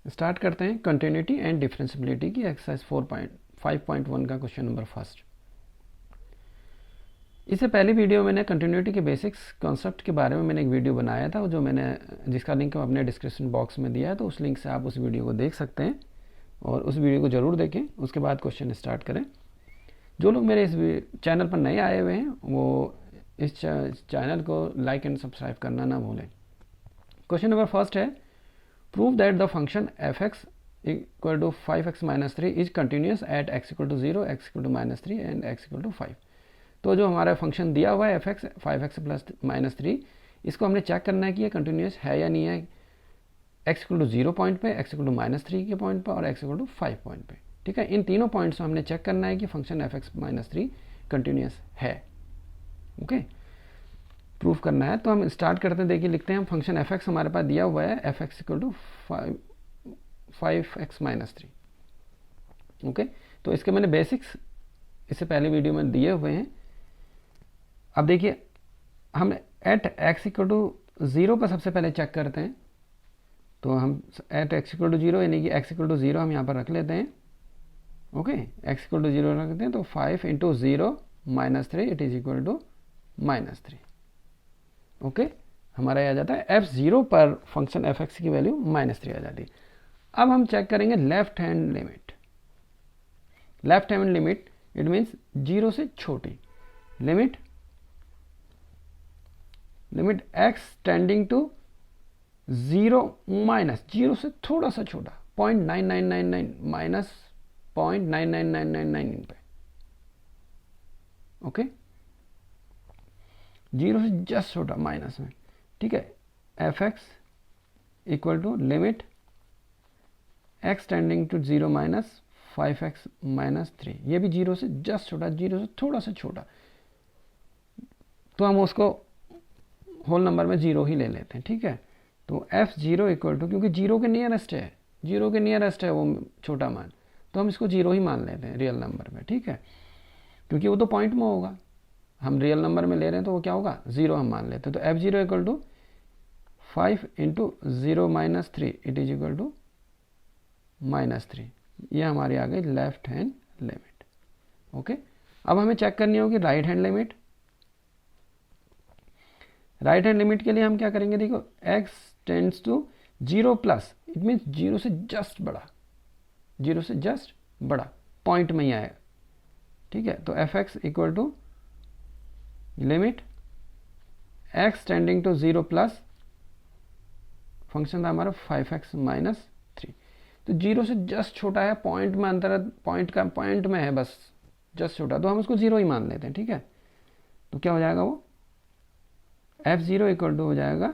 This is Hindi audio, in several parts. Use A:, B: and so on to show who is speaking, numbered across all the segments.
A: स्टार्ट करते हैं कंटिन्यूटी एंड डिफरेंशिएबिलिटी की एक्सरसाइज 4.5.1 का क्वेश्चन नंबर फर्स्ट। इससे पहले वीडियो मैंने कंटिन्यूटी के बेसिक्स कॉन्सेप्ट के बारे में मैंने एक वीडियो बनाया था जो जिसका लिंक अपने डिस्क्रिप्शन बॉक्स में दिया है, तो उस लिंक से आप उस वीडियो को देख सकते हैं और उस वीडियो को ज़रूर देखें। उसके बाद क्वेश्चन स्टार्ट करें। जो लोग मेरे इस चैनल पर नए आए हुए हैं वो इस चैनल को लाइक एंड सब्सक्राइब करना ना भूलें। क्वेश्चन नंबर फर्स्ट है, prove that the function fx equal to 5x minus 3 is continuous at x equal to 0, x equal to minus 3 and x equal to 5। तो जो हमारा फंक्शन दिया हुआ है fx 5x प्लस माइनस 3, इसको हमने चेक करना है कि ये कंटिन्यूस है या नहीं है x इक्वल टू 0 पॉइंट पे, x इक्वल टू माइनस 3 के पॉइंट पे और x इक्वल टू 5 पॉइंट पे। ठीक है, इन तीनों पॉइंट्स में हमने चेक करना है कि फंक्शन fx माइनस 3 कंटिन्यूस है। ओके, प्रूफ करना है। तो हम स्टार्ट करते हैं। देखिए, लिखते हैं हम फंक्शन एफ एक्स हमारे पास दिया हुआ है F x equal to 5x minus 3। Okay, तो इसके मैंने बेसिक्स इससे पहले वीडियो में दिए हुए हैं। अब देखिए, हम एट एक्स इक्वल टू 0 पर सबसे पहले चेक करते हैं। तो हम एट एक्स इक्वल टू 0 यानी कि एक्स इक्वल टू 0 हम यहाँ पर रख लेते हैं। ओके, एक्स इक्वल टू 0 रखते हैं तो 5 into 0 minus 3 it is equal to minus 3। Okay, हमारा ये आ जाता है f0 पर फंक्शन fx की वैल्यू माइनस 3 आ जाती है। अब हम चेक करेंगे left hand limit. Left hand limit it means 0 से छोटी limit x tending to 0 minus 0 से थोड़ा सा छोटा 0.9999 माइनस 0.99999 पे। ओके, 0 से जस्ट छोटा माइनस में। ठीक है, F x equal to limit x tending to 0 minus 5x minus 3। ये भी 0 से जस्ट छोटा, 0 से थोड़ा सा छोटा, तो हम उसको होल नंबर में 0 ही ले लेते हैं। ठीक है, तो f0 इक्वल टू, क्योंकि 0 के नियरेस्ट है, 0 के नियरेस्ट है वो छोटा मान, तो हम इसको 0 ही मान लेते हैं रियल नंबर में। ठीक है, क्योंकि वो तो पॉइंट में होगा, हम रियल नंबर में ले रहे हैं तो वो क्या होगा 0 हम मान लेते हैं। तो f0 equal to 5 into 0 minus 3 it is equal to minus 3। ये हमारी आ गई लेफ्ट हैंड लिमिट। ओके, अब हमें चेक करनी होगी right hand limit. Right hand limit के लिए हम क्या करेंगे, देखो x tends to 0 plus it means 0 से जस्ट बड़ा, 0 से जस्ट बड़ा पॉइंट में ही आएगा। ठीक है, तो F x equal to limit x tending to 0 plus function था हमारा 5x माइनस 3। तो 0 से जस्ट छोटा है, पॉइंट में अंतर, पॉइंट में है बस जस्ट छोटा, तो हम उसको 0 ही मान लेते हैं। ठीक है, तो क्या हो जाएगा वो f0 इक्वल टू हो जाएगा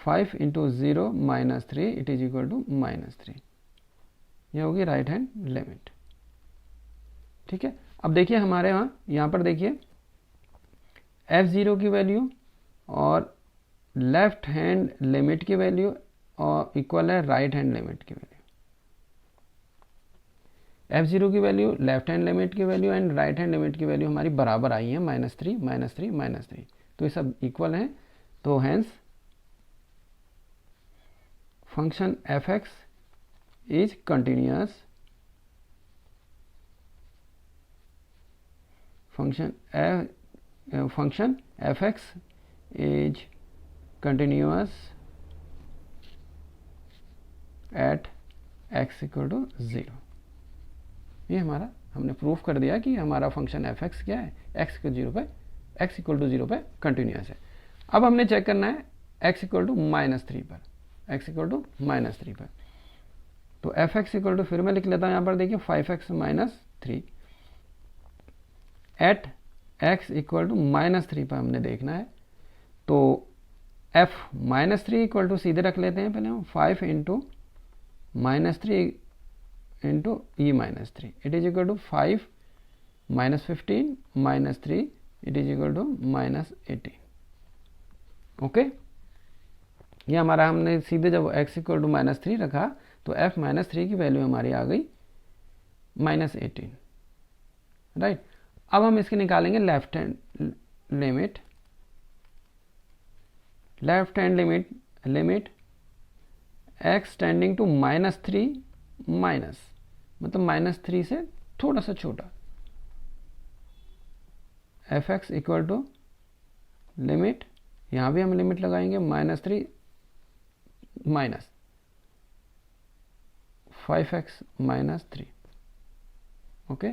A: 5 into 0 minus 3 it is equal to minus 3। ये होगी राइट हैंड लिमिट। ठीक है, अब देखिए हमारे यहाँ पर देखिए f0 की वैल्यू और लेफ्ट हैंड लिमिट की वैल्यू और इक्वल है राइट हैंड लिमिट की वैल्यू। f0 की वैल्यू, लेफ्ट हैंड लिमिट की value and right hand limit की वैल्यू हमारी बराबर आई है, माइनस 3 माइनस 3 माइनस 3, तो ये सब इक्वल हैं। तो hence function f x is continuous, function fx is continuous at x equal to 0। ये हमारा हमने प्रूफ कर दिया कि हमारा फंक्शन fx क्या है, x इक्वल टू 0 पे कंटिन्यूस है। अब हमने चेक करना है x इक्वल टू माइनस 3 पर, x इक्वल टू माइनस 3 पर। तो fx इक्वल टू, फिर मैं लिख लेता हूँ यहाँ पर, देखिए 5x minus 3 at x equal to minus 3 पर हमने देखना है। तो f माइनस 3 इक्वल टू सीधे रख लेते हैं पहले हम 5 into minus 3 into E minus 3 it is equal to 5 minus 15 minus 3 it is equal to minus 18। Okay, ये हमारा हमने सीधे जब x इक्वल टू माइनस 3 रखा तो f माइनस 3 की वैल्यू हमारी आ गई माइनस 18। राइट, अब हम इसके निकालेंगे left hand limit. Left hand limit x tending to -3 minus, मतलब -3 से थोड़ा सा छोटा, f x equal to limit, यहाँ भी हम लिमिट लगाएंगे -3 माइनस 5x -3। ओके,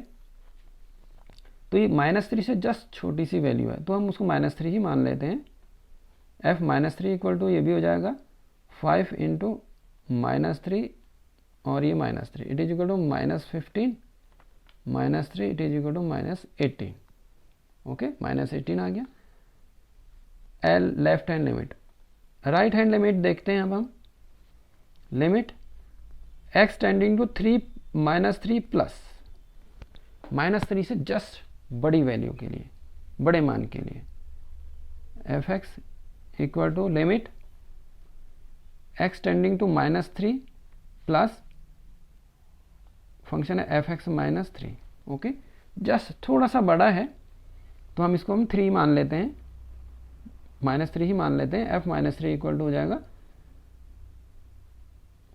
A: तो ये -3 से जस्ट छोटी सी वैल्यू है, तो हम उसको -3 ही मान लेते हैं। f -3 इक्वल टू ये भी हो जाएगा 5 इंटू -3 और ये -3, it is equal to -15 -3, it is equal to -18। Okay, -18 आ गया। L left hand limit, right hand limit देखते हैं अब हम। Limit x tending to 3 -3 plus, -3 से जस्ट बड़ी वैल्यू के लिए, बड़े मान के लिए, f x equal to limit x tending to -3 plus function है एफ एक्स -3। ओके, जस्ट थोड़ा सा बड़ा है तो हम इसको 3 मान लेते हैं, -3 ही मान लेते हैं। f -3 इक्वल टू हो जाएगा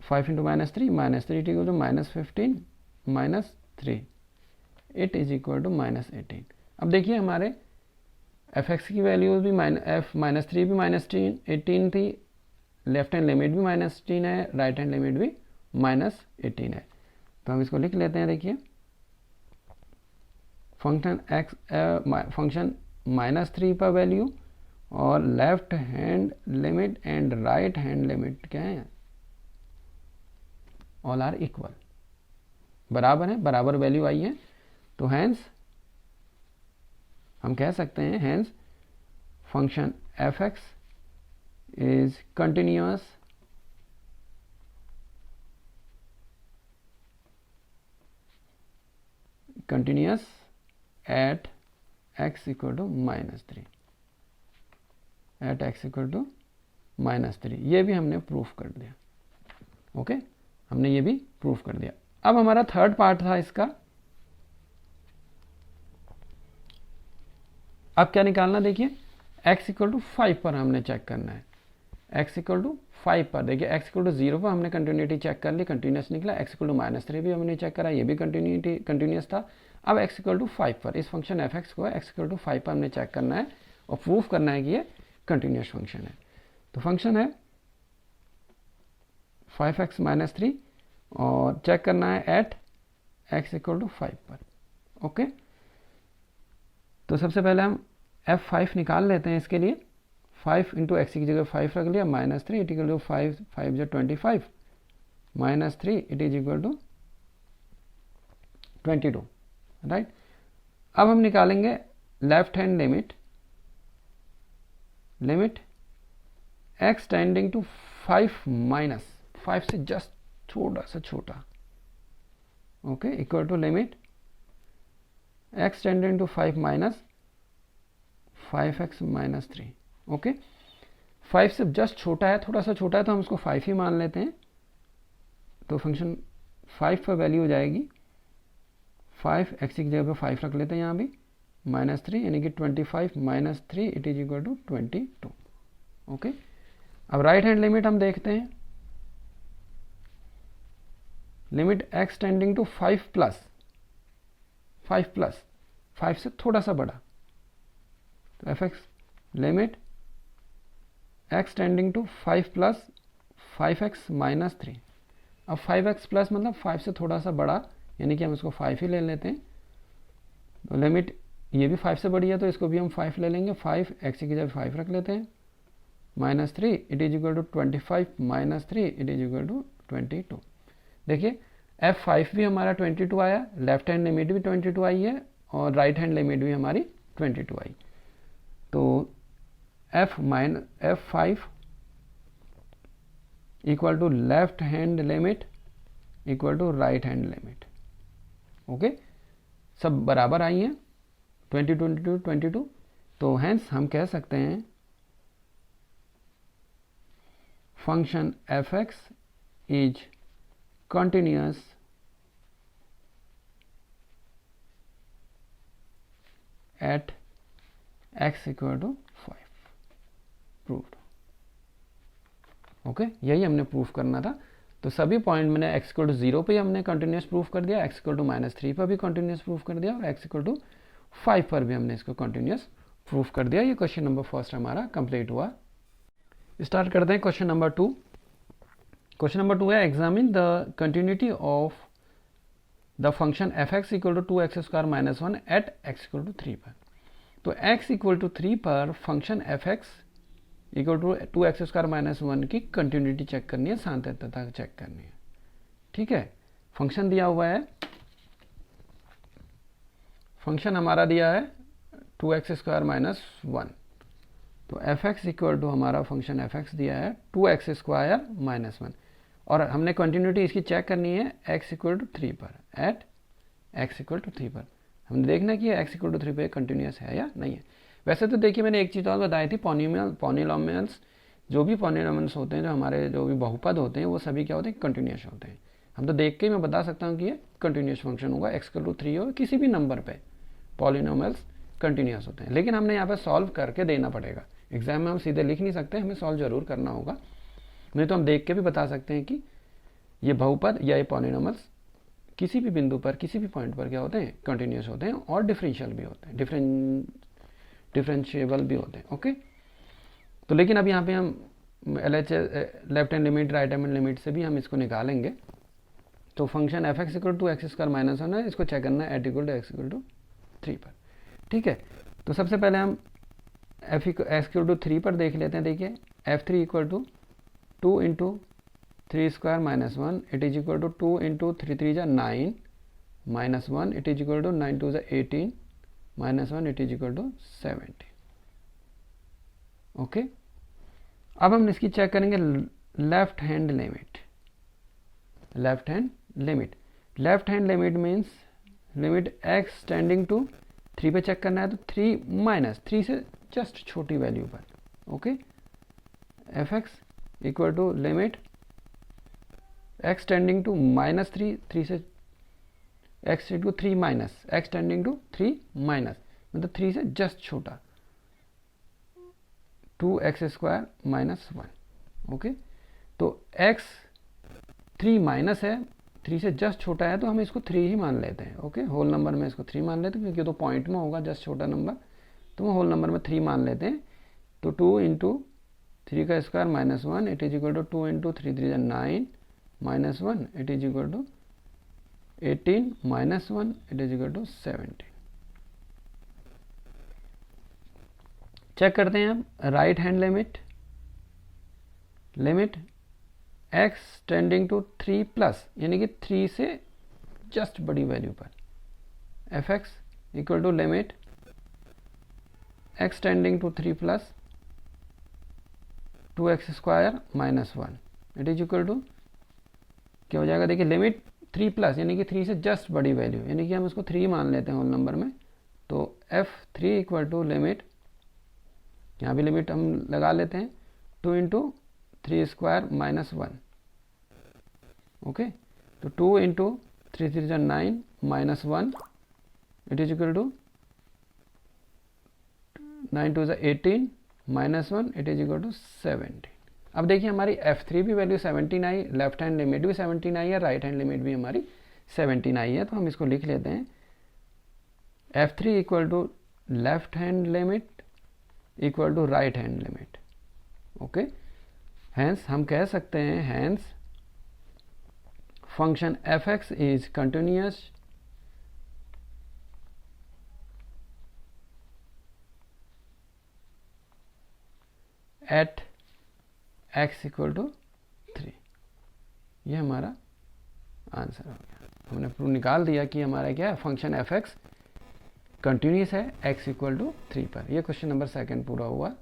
A: 5 into -3 -3 equal to -15 -3, it is equal to -18। अब देखिए हमारे एफ एक्स की वैल्यूज भी एफ -3 भी -18 थी, लेफ्ट हैंड लिमिट भी -18 है, राइट हैंड लिमिट भी -18 है। तो हम इसको लिख लेते हैं। देखिए फंक्शन एक्स फंक्शन -3 पर वैल्यू और left hand limit and right hand limit क्या है, ऑल आर इक्वल, बराबर है, बराबर वैल्यू आई है। तो हैंस हम कह सकते हैं, hence function f x is continuous at x equal to -3, at x equal to -3। ये भी हमने प्रूफ कर दिया। ओके, हमने ये भी प्रूफ कर दिया। अब हमारा थर्ड पार्ट था इसका। अब क्या निकालना, देखिए x इक्वल टू 5 पर हमने चेक करना है। x इक्वल टू 5 पर देखिए, x इक्वल टू 0 पर हमने कंटिन्यूटी चेक कर ली, कंटिन्यूस निकला। x इक्वल टू -3 भी हमने चेक करा, ये भी कंटिन्यूस था। अब x इक्वल टू 5 पर इस फंक्शन एफ एक्स को x इक्वल टू 5 पर हमने चेक करना है और प्रूफ करना है कि ये कंटिन्यूस फंक्शन है। तो फंक्शन है 5x -3 और चेक करना है एट x इक्वल टू 5 पर। ओके, तो सबसे पहले हम f5 निकाल लेते हैं। इसके लिए 5 इंटू एक्स की जगह 5 रख लिया, -3 इट इक्वल टू 5 5 जो 25 -3 it is equal to 22, right. अब हम निकालेंगे left hand limit, limit x tending to 5 minus 5 से जस्ट थोड़ा सा छोटा, okay, equal to limit x tending to 5 minus 5x -3। Okay, 5 से जस्ट छोटा है, थोड़ा सा छोटा है, तो हम इसको 5 ही मान लेते हैं। तो फंक्शन 5 पर वैल्यू हो जाएगी 5, x की जगह पे 5 रख लेते हैं यहाँ भी, -3 यानी कि 25 -3 it is equal to 22। Okay, अब राइट हैंड लिमिट हम देखते हैं। Limit x tending to 5 plus 5 से थोड़ा सा बड़ा, तो F x limit x tending to 5 plus 5x -3। अब 5x प्लस मतलब 5 से थोड़ा सा बड़ा, यानी कि हम इसको 5 ही ले लेते हैं। तो लिमिट ये भी 5 से बड़ी है तो इसको भी हम 5 ले लेंगे। 5 x की जगह 5 रख लेते हैं, -3 it is equal to 25 -3 it is equal to 22। देखिए f5 भी हमारा 22 आया, लेफ्ट हैंड लिमिट भी 22 आई है और राइट हैंड लिमिट भी हमारी 22 आई। तो f5 equal to left hand limit equal to right hand limit. Okay, सब बराबर आई हैं, 22 तो हैंस हम कह सकते हैं function f x is continuous at x equal to 5, proved. Okay, यही हमने प्रूफ करना था। तो सभी पॉइंट मैंने x इक्वल टू 0 पर हमने कंटिन्यूस प्रूफ कर दिया, x इक्वल टू -3 पर भी कंटिन्यूस प्रूफ कर दिया, और x इक्वल टू 5 पर भी हमने इसको कंटिन्यूस प्रूफ कर दिया। ये क्वेश्चन नंबर फर्स्ट हमारा कंप्लीट हुआ। स्टार्ट करते हैं क्वेश्चन नंबर 2। क्वेश्चन नंबर 2 है examine the continuity of the function f x equal to 2x² - 1 at x equal to 3 पर। तो x इक्वल टू 3 पर function f x equal to 2x² - 1 की कंटिन्यूटी चेक करनी है, सातत्यता चेक करनी है। ठीक है, फंक्शन दिया हुआ है, फंक्शन हमारा दिया है 2x² - 1। तो एफ एक्स इक्वल टू हमारा फंक्शन एफ एक्स दिया है 2x² - 1, और हमने कंटिन्यूटी इसकी चेक करनी है x इक्वल टू 3 पर, एट x इक्वल टू 3 पर। हमने देखना कि x इक्वल टू 3 पर कंटिन्यूस है या नहीं है। वैसे तो देखिए मैंने एक चीज़ और बताई थी, पॉलिनोमियल्स, जो भी पॉलिनोमियल्स होते हैं, जो हमारे जो भी बहुपद होते हैं, वो सभी क्या होते हैं, कंटिन्यूस होते हैं। हम तो देख के ही मैं बता सकता हूँ कि ये कंटिन्यूस फंक्शन होगा, x इक्वल टू 3 हो, किसी भी नंबर पे पॉलिनोमियल्स कंटिन्यूस होते हैं। लेकिन हमने यहाँ पे सॉल्व करके देना पड़ेगा, एग्जाम में हम सीधे लिख नहीं सकते, हमें सॉल्व जरूर करना होगा। नहीं तो हम देख के भी बता सकते हैं कि ये बहुपद या ये पॉलिनोमियल्स किसी भी बिंदु पर, किसी भी पॉइंट पर क्या होते हैं, कंटिन्यूस होते हैं, और डिफरेंशियल भी होते हैं, डिफरेंशिएबल भी होते हैं। ओके, तो लेकिन अब यहाँ पे हम LHS left hand limit, right hand limit से भी हम इसको निकालेंगे। तो function f x equal to x² - 1 है, इसको चेक करना है at equal to x equal to 3 पर। ठीक है, तो सबसे पहले हम x इक्वल टू 3 पर देख लेते हैं। देखिए f3 equal to 2 into 3² - 1, it is equal to 2 into 3 3 जा 9 - 1, इट इज इक्वल टू 9 2 जा 18 -1, it is equal to 70। Okay, अब हम इसकी चेक करेंगे left hand limit. Left hand limit, left hand limit means limit x tending to 3 पे चेक करना है, तो 3 - 3 से जस्ट छोटी वैल्यू पर। Okay, f x equal to limit x tending to -3, 3 से x to 3 minus, x tending to 3 minus, मतलब 3 से जस्ट छोटा, 2x² - 1। ओके, तो x 3 माइनस है, 3 से जस्ट छोटा है, तो हम इसको 3 ही मान लेते हैं। ओके, होल नंबर में इसको 3 मान लेते हैं, क्योंकि तो पॉइंट में होगा जस्ट छोटा नंबर, तो हम होल नंबर में 3 मान लेते हैं। तो 2 इंटू 3 का square -1, it is equal to 2 into 3 3 9 -1, it is equal to 18 -1, it is equal to 17। Check करते हैं हम right hand limit. Limit x tending to 3 plus, यानी कि 3 से जस्ट बड़ी वैल्यू पर, f x equal to limit x tending to 3 plus 2x² - 1, it is equal to क्या हो जाएगा। देखिए लिमिट 3 प्लस, यानी कि 3 से जस्ट बड़ी वैल्यू, यानी कि हम उसको 3 मान लेते हैं होल नंबर में। तो f3 इक्वल टू लिमिट, यहाँ भी लिमिट हम लगा लेते हैं, 2 इंटू 3² - 1। ओके, तो 2 इंटू 3 3 जा 9 -1, इट इज इक्वल टू 9 2 जा 18 -1, इट इज इक्वल टू 17। अब देखिए हमारी f3 भी वैल्यू 17 आई, लेफ्ट हैंड लिमिट भी 17 आई है, राइट हैंड लिमिट भी हमारी 17 आई है। तो हम इसको लिख लेते हैं f3 equal to left hand limit equal to right hand limit. Okay, hence हम कह सकते हैं, hence function f x is continuous at x equal to 3। ये हमारा आंसर हो गया। हमने प्रूव निकाल दिया कि हमारा क्या है, फंक्शन एफ एक्स कंटिन्यूस है x इक्वल टू 3 पर। यह क्वेश्चन नंबर 2 पूरा हुआ।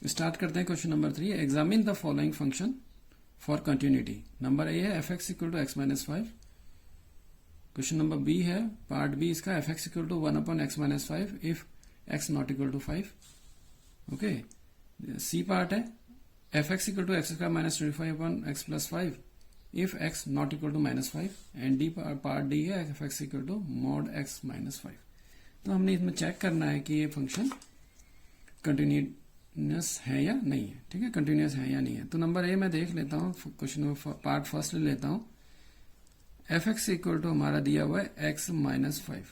A: स्टार्ट करते हैं question number 3। Examine the following function for continuity. Number a है F x equal to x - 5। Question number b है पार्ट बी इसका, f x equal to 1/x - 5 if x not equal to 5। Okay, c part है F x equal to x² - 25/x + 5 if x not equal to -5। And d part d है F x equal to mod x - 5। तो हमने इसमें चेक करना है कि ये फंक्शन कंटिन्यूस है या नहीं है, ठीक है, कंटिन्यूस है या नहीं है। तो नंबर ए मैं देख लेता हूँ, क्वेश्चन में पार्ट फर्स्ट ले लेता हूँ। एफ एक्स इक्वल टू हमारा दिया हुआ है एक्स माइनस 5,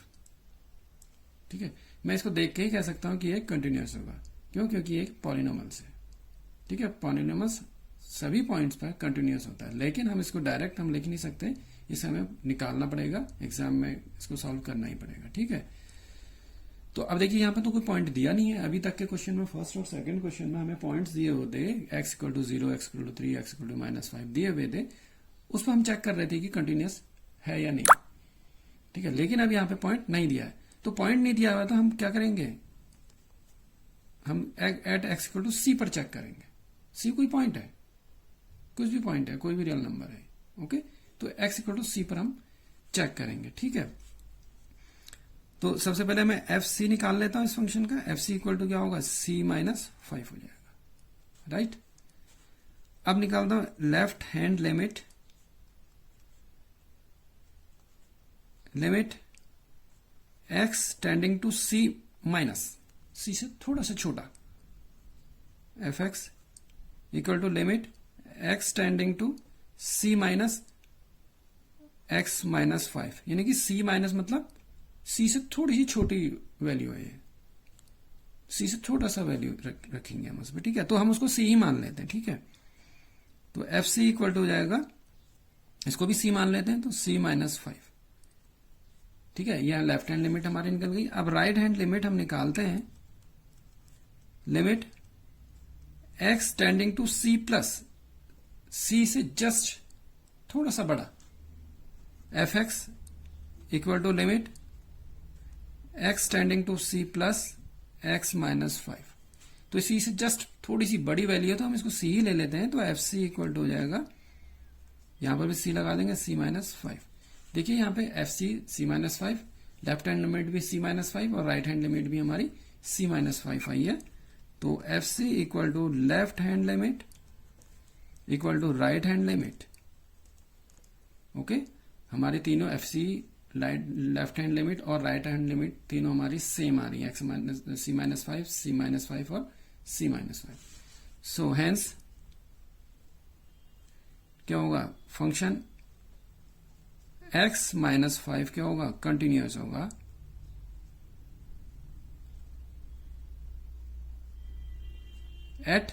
A: ठीक है। मैं इसको देख के ही कह सकता हूँ कि ये कंटिन्यूस होगा, क्यों? क्योंकि एक पॉलिनोमल्स है, ठीक है। पॉलिनोमल्स सभी पॉइंट्स पर कंटिन्यूस होता है, लेकिन हम इसको डायरेक्ट हम लिख नहीं सकते, इसे हमें निकालना पड़ेगा, एग्जाम में इसको सॉल्व करना ही पड़ेगा, ठीक है। तो अब देखिए यहाँ पे तो कोई पॉइंट दिया नहीं है अभी तक के क्वेश्चन में। फर्स्ट और सेकंड क्वेश्चन में हमें पॉइंट्स दिए होते, x equal to 0, x equal to 3, x equal to -5 दिए हुए थे, उस पर हम चेक कर रहे थे कि कंटिन्यूस है या नहीं, ठीक है। लेकिन अब यहाँ पे पॉइंट नहीं दिया है, तो पॉइंट नहीं दिया हुआ तो हम क्या करेंगे, हम eight x equal to c पर चेक करेंगे। सी कोई पॉइंट है, कुछ भी पॉइंट है, कोई भी रियल नंबर है, ओके। तो एक्स इक्वल टू सी पर हम चेक करेंगे, ठीक है। तो सबसे पहले मैं एफ सी निकाल लेता हूं इस फंक्शन का। एफ सी इक्वल टू क्या होगा, सी माइनस 5 हो जाएगा, राइट। अब निकालता हूं left hand limit, limit x tending to c minus, c से थोड़ा सा छोटा, f x equal to limit x tending to c minus x minus 5, यानी कि सी माइनस मतलब सी से थोड़ी सी छोटी वैल्यू है, सी से छोटा सा वैल्यू रखेंगे हम उसमें, ठीक है। तो हम उसको सी ही मान लेते हैं, ठीक है। तो एफ सी इक्वल टू हो जाएगा, इसको भी सी मान लेते हैं, तो सी माइनस 5, ठीक है। यह लेफ्ट हैंड लिमिट हमारी निकल गई। अब राइट हैंड लिमिट हम निकालते हैं, limit x tending to c plus, c से जस्ट थोड़ा सा बड़ा, f x equal to limit x tending to c plus x minus 5। तो सी से जस्ट थोड़ी सी बड़ी वैल्यू है, तो हम इसको सी ही ले लेते हैं। तो एफ सी इक्वल टू हो जाएगा, यहां पर भी सी लगा देंगे, सी माइनस 5। देखिए यहां पे f c minus 5, left hand limit भी सी माइनस 5 और राइट हैंड लिमिट भी हमारी सी माइनस 5 आई है। तो f c equal to left hand limit equal to right hand limit, okay. हमारी तीनों f c, left hand limit और राइट हैंड लिमिट तीनों हमारी सेम आ रही है, x minus c minus 5, c minus 5 और सी माइनस 5। सो हेंस क्या होगा, फंक्शन एक्स माइनस 5 क्या होगा, कंटिन्यूअस होगा, eight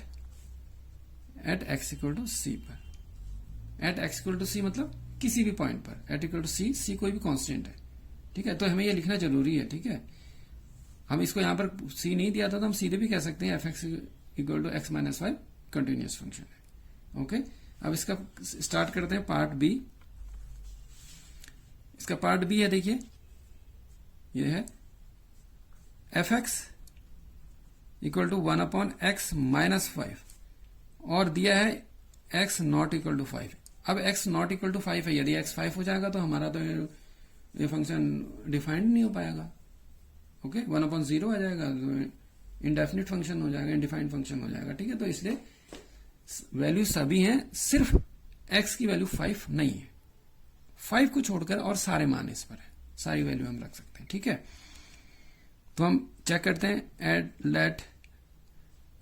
A: x equal to c पर। एट एक्स इक्वल टू सी मतलब किसी भी पॉइंट पर, एट इक्वल टू सी, सी कोई भी कांस्टेंट है, ठीक है। तो हमें ये लिखना जरूरी है, ठीक है। हम इसको यहां पर सी नहीं दिया था तो हम सीधे भी कह सकते हैं f x equal to x minus 5 continuous function है, ओके। अब इसका स्टार्ट करते हैं पार्ट बी। इसका पार्ट बी है, देखिए ये है F x equal to 1 upon x minus 5 और दिया है एक्स नॉट इक्वल टू 5। अब x नॉट इक्वल टू 5 है, यदि x 5 हो जाएगा तो हमारा तो ये फंक्शन डिफाइंड नहीं हो पाएगा, ओके। 1/0 आ जाएगा, इनडेफिनिट फंक्शन हो जाएगा, इनडिफाइंड फंक्शन हो जाएगा, ठीक है। तो इसलिए वैल्यू सभी हैं, सिर्फ x की वैल्यू 5 नहीं है, 5 को छोड़कर और सारे मान इस पर है, सारी वैल्यू हम रख सकते हैं, ठीक है। तो हम चेक करते हैं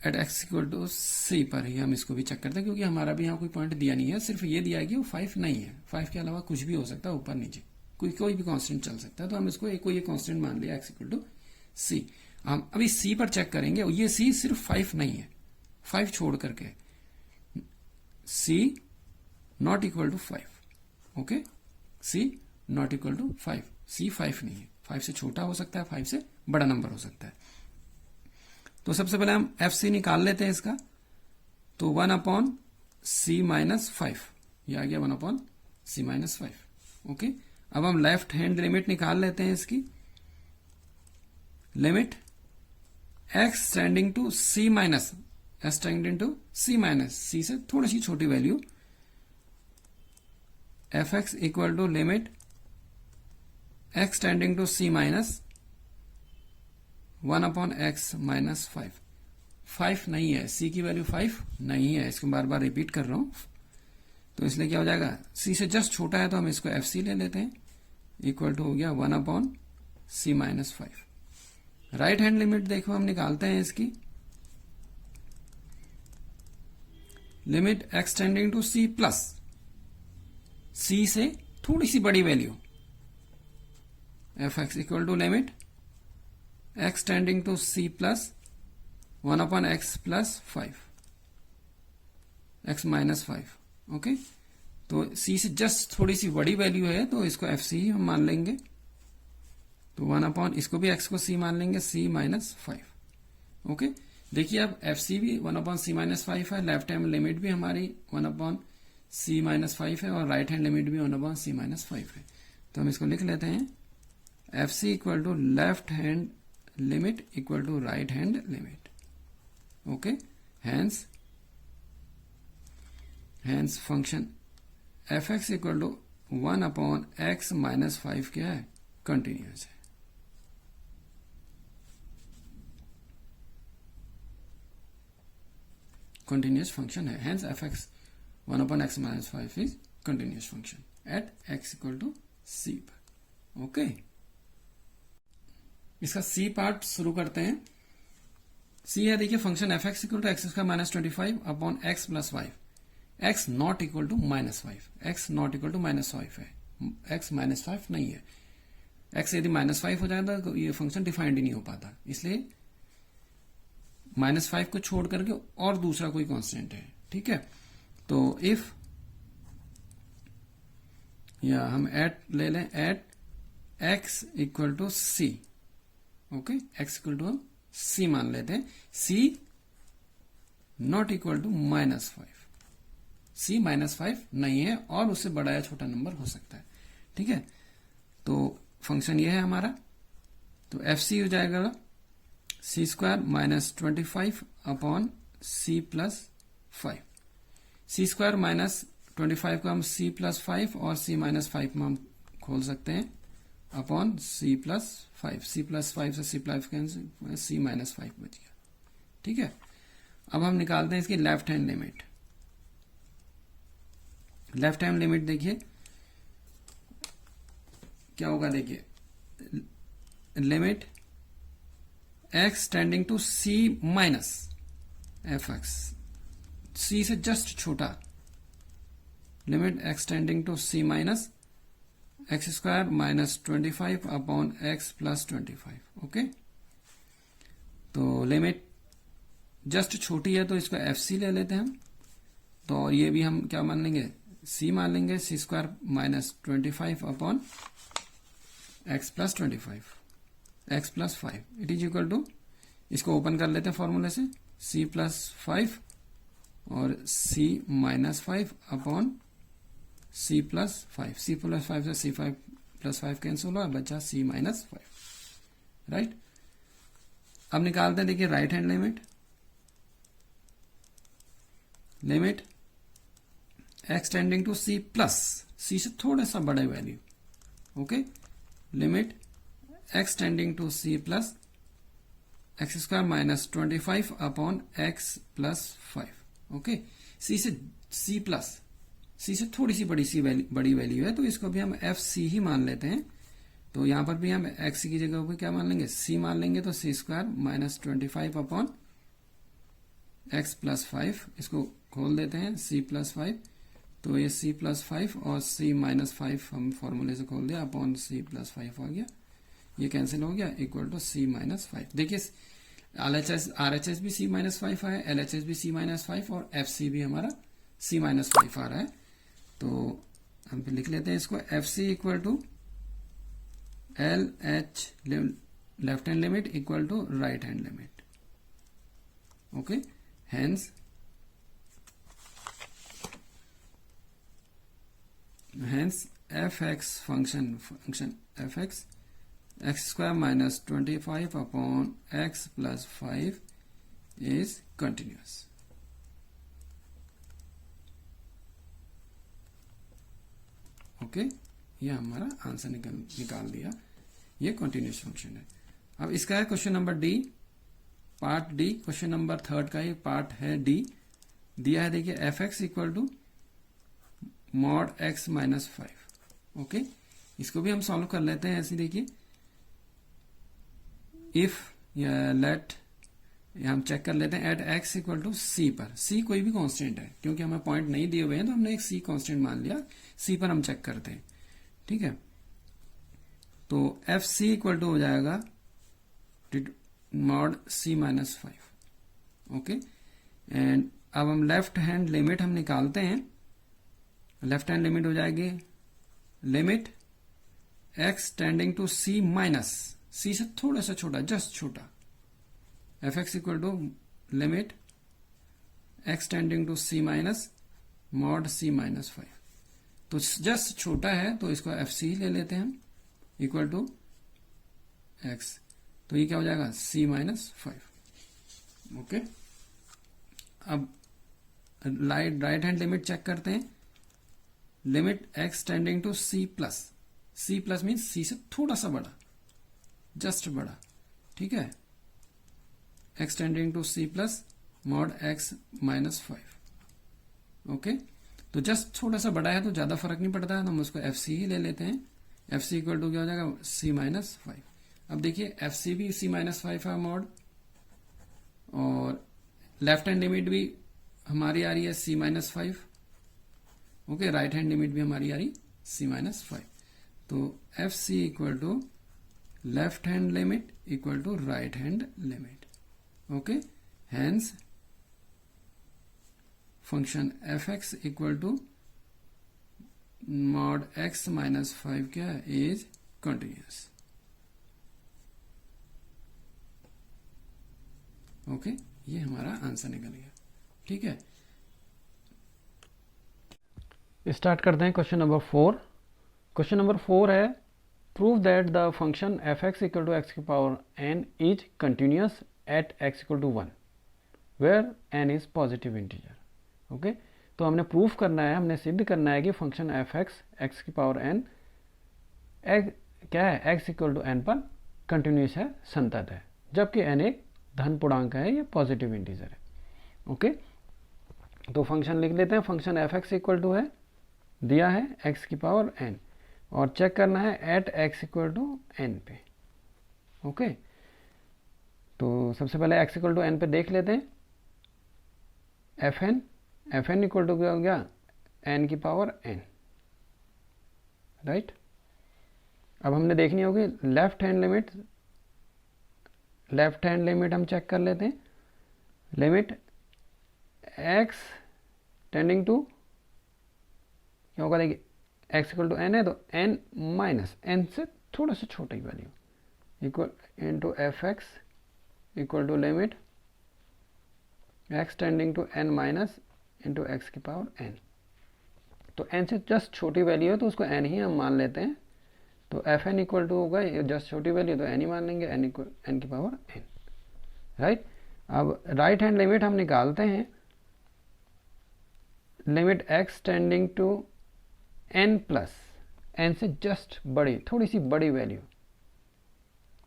A: eight x equal to c पर ही हम इसको भी चेक करते हैं, क्योंकि हमारा भी यहाँ कोई पॉइंट दिया नहीं है, सिर्फ ये दिया है कि वो 5 नहीं है, 5 के अलावा कुछ भी हो सकता है, ऊपर नीचे कोई भी कांस्टेंट चल सकता है। तो हम इसको कोई कांस्टेंट मान लिया एक्स इक्वल टू सी। हम अभी सी पर चेक करेंगे, और ये सी सिर्फ 5 नहीं है, 5 छोड़ करके c not equal to 5, okay. C not equal to 5, c 5 नहीं है, 5 से छोटा हो सकता है, 5 से बड़ा नंबर हो सकता है। तो सबसे पहले हम एफ सी निकाल लेते हैं इसका। तो 1 अपॉन सी माइनस 5, यह आ गया 1 अपॉन सी माइनस 5, ओके। अब हम लेफ्ट हैंड लिमिट निकाल लेते हैं इसकी, limit x tending to c minus, x tending to c minus, c से थोड़ी सी छोटी value, f x equal to limit x tending to c minus 1 upon x minus 5। 5 नहीं है, सी की वैल्यू 5 नहीं है, इसको बार बार रिपीट कर रहा हूं, तो इसलिए क्या हो जाएगा, सी से जस्ट छोटा है तो हम इसको एफ सी ले लेते हैं, इक्वल टू हो गया 1 upon c minus 5। Right hand limit देखो हम निकालते हैं इसकी, limit x tending to c plus, c से थोड़ी सी बड़ी value, f x equal to limit x tending to c plus 1/x plus 5, x minus 5। Okay, तो c से जस्ट थोड़ी सी बड़ी वैल्यू है तो इसको एफ सी ही हम मान लेंगे। तो 1/, इसको भी x को c मान लेंगे, c माइनस 5। ओके, देखिए अब एफ सी भी 1/c माइनस 5 है, लेफ्ट हैंड लिमिट भी हमारी 1/c माइनस 5 है और राइट हैंड लिमिट भी 1/c माइनस 5 है। तो हम इसको लिख लेते हैं f c equal to left hand limit equal to right hand limit. Okay, hence function f x equal to 1/x minus 5 क्या है, कंटिन्यूस है। कंटिन्यूस फंक्शन है, hence f x 1/x minus 5 is continuous function at x equal to c पर। ओके, इसका सी पार्ट शुरू करते हैं। सी है, देखिए function f x equal to x square minus 25/x plus 5, x not equal to minus 5, x not equal to minus 5 है, x माइनस 5 नहीं है। x यदि माइनस 5 हो जाता तो ये फंक्शन डिफाइंड ही नहीं हो पाता, इसलिए माइनस 5 को छोड़ करके और दूसरा कोई कांस्टेंट है। ठीक है, तो इफ या हम एट ले लें, at x equal to c. Okay, x equal to हम c मान लेते हैं, c not equal to minus 5, c minus 5 नहीं है और उससे बड़ा या छोटा नंबर हो सकता है। ठीक है, तो फंक्शन ये है हमारा, तो एफ सी हो जाएगा सी स्क्वायर माइनस 25/c प्लस 5। सी स्क्वायर माइनस 25 को हम c प्लस 5 और c माइनस 5 में हम खोल सकते हैं upon c plus 5, c plus 5 से c प्लस c माइनस 5 बच गया। ठीक है, अब हम निकालते हैं इसकी left hand limit. Left hand limit देखिए क्या होगा, देखिए limit x tending to c minus f x, c से जस्ट छोटा, limit x tending to c minus x square minus 25/x plus 25। Okay, तो लिमिट जस्ट छोटी है तो इसको एफ सी ले लेते हैं हम, तो ये भी हम क्या मान लेंगे, c मान लेंगे, c square minus 25/x plus 25, x plus 5 it is equal to, इसको ओपन कर लेते हैं फॉर्मूले से, c प्लस 5 और c minus 5 upon c plus 5, c plus 5 से c5 प्लस 5 कैंसिल हुआ, बचा c माइनस 5। राइट, अब निकालते हैं, देखिए right hand limit, limit x tending to c plus, c से थोड़ा सा बड़ा value. Okay, limit x tending to c plus x square minus 25/x plus 5। Okay, c से c प्लस, c से थोड़ी सी बड़ी वैल्यू है तो इसको भी हम एफ सी ही मान लेते हैं। तो यहां पर भी हम x की जगह पे क्या मान लेंगे, c मान लेंगे, तो c square minus 25/x plus 5, इसको खोल देते हैं c प्लस 5, तो ये c प्लस 5 और c माइनस 5 हम फॉर्मूले से खोल दिया अपॉन c प्लस 5 आ गया, ये कैंसिल हो गया, इक्वल टू c माइनस 5। देखिए RHS भी c माइनस 5 है, LHS भी c माइनस 5 और FC भी हमारा c माइनस 5 आ रहा है। तो हम फिर लिख लेते हैं इसको, f c equal to L H left hand limit equal to right hand limit. Okay, hence f x function f x square minus 25/x plus 5 is continuous. Okay, ये हमारा आंसर निकाल दिया, ये कंटिन्यूस फंक्शन है। अब इसका है question number D, part D, question number 3 का ये पार्ट है डी, दिया है देखिए f x equal to mod x minus 5। Okay, इसको भी हम सॉल्व कर लेते हैं ऐसे, देखिए इफ लेट हम चेक कर लेते हैं eight x equal to c पर। सी कोई भी कांस्टेंट है, क्योंकि हमें पॉइंट नहीं दिए हुए हैं तो हमने एक सी कांस्टेंट मान लिया। सी पर हम चेक करते हैं, ठीक है। तो एफ सी इक्वल टू हो जाएगा mod c minus 5। Okay, and अब हम लेफ्ट हैंड लिमिट हम निकालते हैं। लेफ्ट हैंड लिमिट हो जाएगी limit x tending to c minus, c से थोड़ा सा छोटा, जस्ट छोटा, f x equal to limit x tending to c minus mod c minus 5। तो जस्ट छोटा है तो इसको एफ सी ले लेते हैं हम, इक्वल टू एक्स। तो ये क्या हो जाएगा सी माइनस 5। ओके, अब राइट हैंड लिमिट चेक करते हैं। Limit x tending to c plus, c plus mean c से थोड़ा सा बड़ा, जस्ट बड़ा, ठीक है। X tending to c plus mod x minus 5। Okay, तो जस्ट थोड़ा सा बड़ा है तो ज्यादा फर्क नहीं पड़ता है, तो हम उसको एफ सी ही ले लेते हैं। एफ सी इक्वल टू क्या हो जाएगा सी माइनस 5। अब देखिए एफ सी भी सी माइनस 5 है मॉड, और लेफ्ट हैंड लिमिट भी हमारी आ रही है c minus 5। Okay, right hand limit भी हमारी आ रही सी माइनस 5। तो f c equal to left hand limit equal to right hand limit. Okay, hence function f x equal to mod x minus 5 क्या है, इज कंटिन्यूअस। ओके, ये हमारा आंसर निकल गया, ठीक है। स्टार्ट करते हैं क्वेश्चन नंबर 4। क्वेश्चन नंबर 4 है prove that the function f x equal to x की power n is continuous at x equal to 1 where n is positive integer. Okay, तो हमने प्रूफ करना है, हमने सिद्ध करना है कि फंक्शन एफ एक्स की पावर एन क्या है, एक्स इक्वल टू एन पर कंटिन्यूस है, संतत है, जबकि एन एक धन पूर्णांक है, ये पॉजिटिव इंटीजर है। ओके, तो फंक्शन लिख लेते हैं। Function f x equal to है, दिया है एक्स की पावर एन, और चेक करना है at x equal to n पे। ओके, तो सबसे पहले एक्स इक्वल टू एन पे देख लेते हैं। एफ एन इक्वल टू क्या हो गया, एन की पावर एन, राइट। अब हमने देखनी होगी left hand limit. Left hand limit हम चेक कर लेते हैं। लिमिट एक्स टेंडिंग टू क्या होगा, देखिए एक्स इक्वल टू एन है तो एन माइनस एन से थोड़ा सा छोटा ही value equal into f x equal to limit x tending to n minus into x की पावर एन। तो एन से जस्ट छोटी वैल्यू है तो उसको एन ही हम मान लेते हैं। तो एफ एन इक्वल टू होगा, ये जस्ट छोटी वैल्यू तो एन ही मान लेंगे, एन की पावर एन, राइट। अब राइट हैंड लिमिट हम निकालते हैं। Limit x tending to n plus, n से जस्ट बड़ी, थोड़ी सी बड़ी वैल्यू,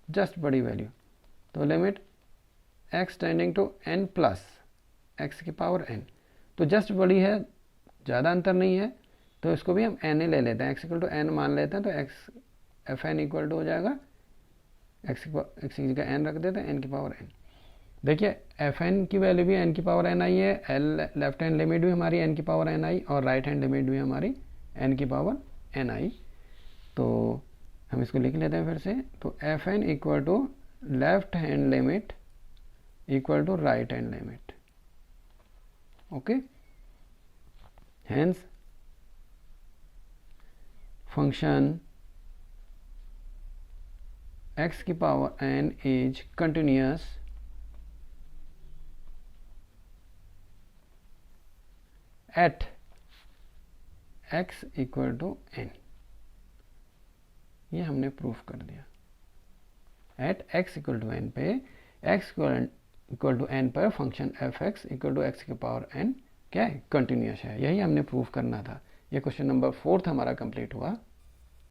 A: जस्ट बड़ी वैल्यू, तो limit x tending to n plus x की पावर एन। तो जस्ट बड़ी है, ज़्यादा अंतर नहीं है, तो इसको भी हम एन ही ले लेते हैं, एक्स इक्वल टू एन मान लेते हैं। तो x f n equal to हो जाएगा एक्स की जगह एन रख देते हैं, एन की पावर एन। देखिए एफ एन की वैल्यू भी एन की पावर एन आई है, एल लेफ्ट हैंड लिमिट भी हमारी एन की पावर एन आई, और राइट हैंड लिमिट भी हमारी एन की पावर एन आई। तो हम इसको लिख लेते हैं फिर से। तो f n equal to left hand limit equal to right hand limit. Okay, hence function x की power n is continuous at x equal to n। ये हमने प्रूफ कर दिया। At x equal to n पे x इक्वल टू n पर function f x equal to x की पावर n क्या है, कंटिन्यूस है। यही हमने प्रूफ करना था। ये क्वेश्चन नंबर 4 हमारा कंप्लीट हुआ।